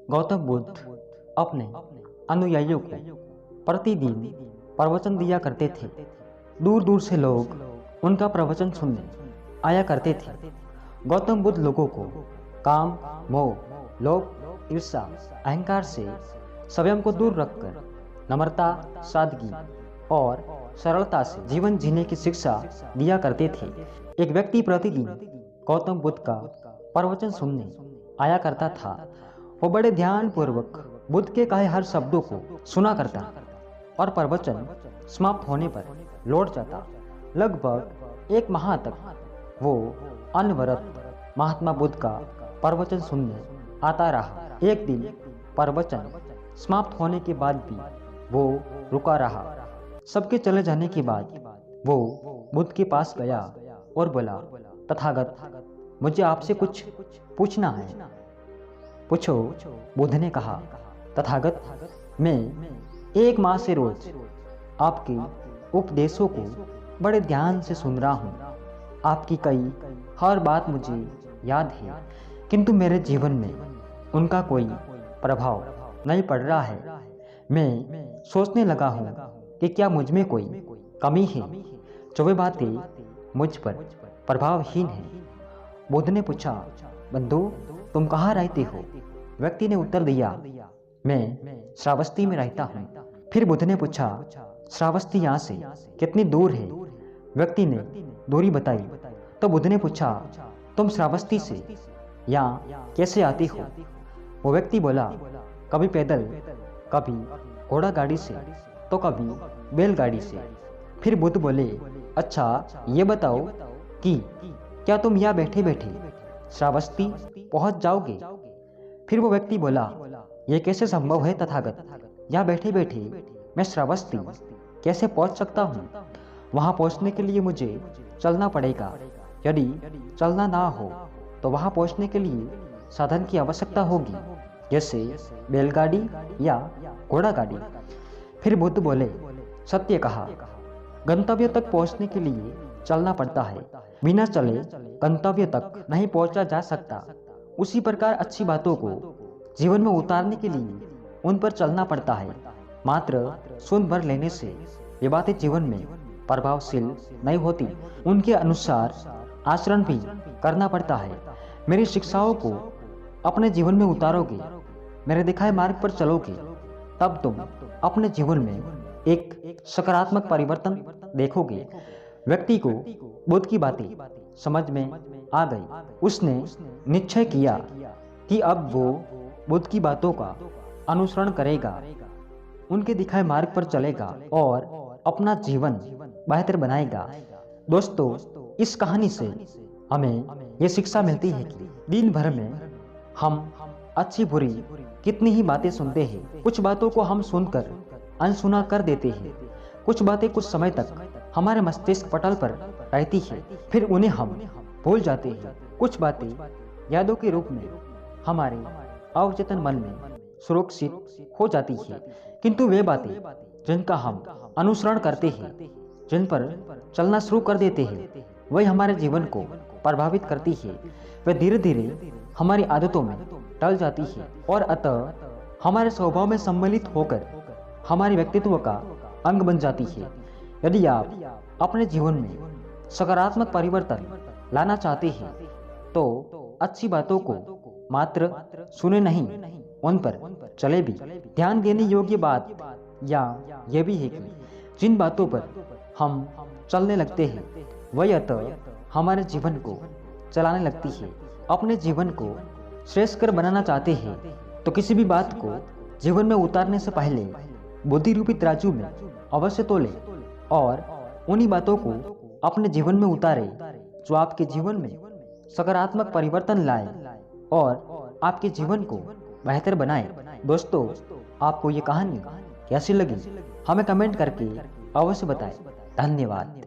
गौतम बुद्ध अपने अनुयायियों को प्रतिदिन प्रवचन दिया करते थे। दूर दूर से लोग उनका प्रवचन सुनने आया करते थे। गौतम बुद्ध लोगों को काम, मोह, लोभ, ईर्ष्या, अहंकार से स्वयं को दूर रखकर नम्रता, सादगी और सरलता से जीवन जीने की शिक्षा दिया करते थे। एक व्यक्ति प्रतिदिन गौतम बुद्ध का प्रवचन सुनने आया करता था। वो बड़े ध्यान पूर्वक बुद्ध के कहे हर शब्दों को सुना करता और प्रवचन समाप्त होने पर लौट जाता। लगभग एक माह तक वो अनवरत महात्मा बुद्ध का प्रवचन सुनने आता रहा। एक दिन प्रवचन समाप्त होने के बाद भी वो रुका रहा। सबके चले जाने के बाद वो बुद्ध के पास गया और बोला, तथागत, मुझे आपसे कुछ पूछना है। पूछो, बुद्ध ने कहा। तथागत, मैं एक माह से रोज आपके उपदेशों को बड़े ध्यान से सुन रहा हूँ। आपकी कई हर बात मुझे याद है, किंतु मेरे जीवन में उनका कोई प्रभाव नहीं पड़ रहा है। मैं सोचने लगा हूँ कि क्या मुझ में कोई कमी है जो वे बातें मुझ पर प्रभावहीन है। बुद्ध ने पूछा, बंधु, तुम कहाँ रहते हो? व्यक्ति ने उत्तर दिया, मैं श्रावस्ती में रहता हूँ। फिर बुद्ध ने पूछा, श्रावस्ती यहाँ से कितनी दूर है? व्यक्ति ने दूरी बताई। तो बुद्ध ने पूछा, तुम श्रावस्ती से यहाँ कैसे आते हो? वो व्यक्ति बोला, कभी पैदल, कभी घोड़ा गाड़ी से, तो कभी बैलगाड़ी से। फिर बुद्ध बोले, अच्छा ये बताओ कि क्या तुम यहाँ बैठे बैठे श्रावस्ती पहुंच जाओगे? फिर वो व्यक्ति बोला, ये कैसे संभव है तथागत? यहाँ बैठे बैठे मैं श्रावस्ती कैसे पहुंच सकता हूँ? वहाँ पहुँचने के लिए मुझे चलना पड़ेगा। यदि चलना ना हो तो वहाँ पहुँचने के लिए साधन की आवश्यकता होगी, जैसे बैलगाड़ी या घोड़ा गाड़ी। फिर बुद्ध बोले, सत्य कहा, गंतव्य तक पहुँचने के लिए चलना पड़ता है। बिना चले गंतव्य तक नहीं पहुंचा जा सकता। उसी प्रकार अच्छी बातों को जीवन में उतारने के लिए उन पर चलना पड़ता है। मात्र सुन भर लेने से ये बातें जीवन में प्रभावशील नहीं होती। उनके अनुसार आचरण भी करना पड़ता है। मेरी शिक्षाओं को अपने जीवन में उतारोगे, मेरे दिखाए मार्ग पर चलोगे, तब तुम अपने जीवन में एक सकारात्मक परिवर्तन देखोगे। व्यक्ति को बुद्ध की बातें समझ में आ गई। उसने निश्चय किया कि अब वो बुद्ध की बातों का अनुसरण करेगा, उनके दिखाए मार्ग पर चलेगा और अपना जीवन बेहतर बनाएगा। दोस्तों, इस कहानी से हमें ये शिक्षा मिलती है कि दिन भर में हम अच्छी बुरी कितनी ही बातें सुनते हैं। कुछ बातों को हम सुनकर अनसुना कर देते हैं। कुछ बातें कुछ समय तक हमारे मस्तिष्क पटल पर रहती है, फिर उन्हें हम भूल जाते हैं। कुछ बातें यादों के रूप में हमारे अवचेतन मन में सुरक्षित हो जाती है, किंतु वे बातें जिनका हम अनुसरण करते हैं, जिन पर चलना शुरू कर देते हैं, वही हमारे जीवन को प्रभावित करती है। वे धीरे धीरे हमारी आदतों में डल जाती है और अतः हमारे स्वभाव में सम्मिलित होकर हमारे व्यक्तित्व का अंग बन जाती है। यदि आप अपने जीवन में सकारात्मक परिवर्तन लाना चाहते हैं तो अच्छी बातों को मात्र सुने नहीं, उन पर चले भी। ध्यान देने योग्य बात या यह भी है कि जिन बातों पर हम चलने लगते हैं वही अतः हमारे जीवन को चलाने लगती है। अपने जीवन को श्रेष्ठकर बनाना चाहते हैं तो किसी भी बात को जीवन में उतारने से पहले बुद्धि रूपी तराजू में अवश्य तोले और उन्हीं बातों को अपने जीवन में उतारे जो आपके जीवन में सकारात्मक परिवर्तन लाए और आपके जीवन को बेहतर बनाए। दोस्तों, आपको ये कहानी कैसी लगी हमें कमेंट करके अवश्य बताएं। धन्यवाद।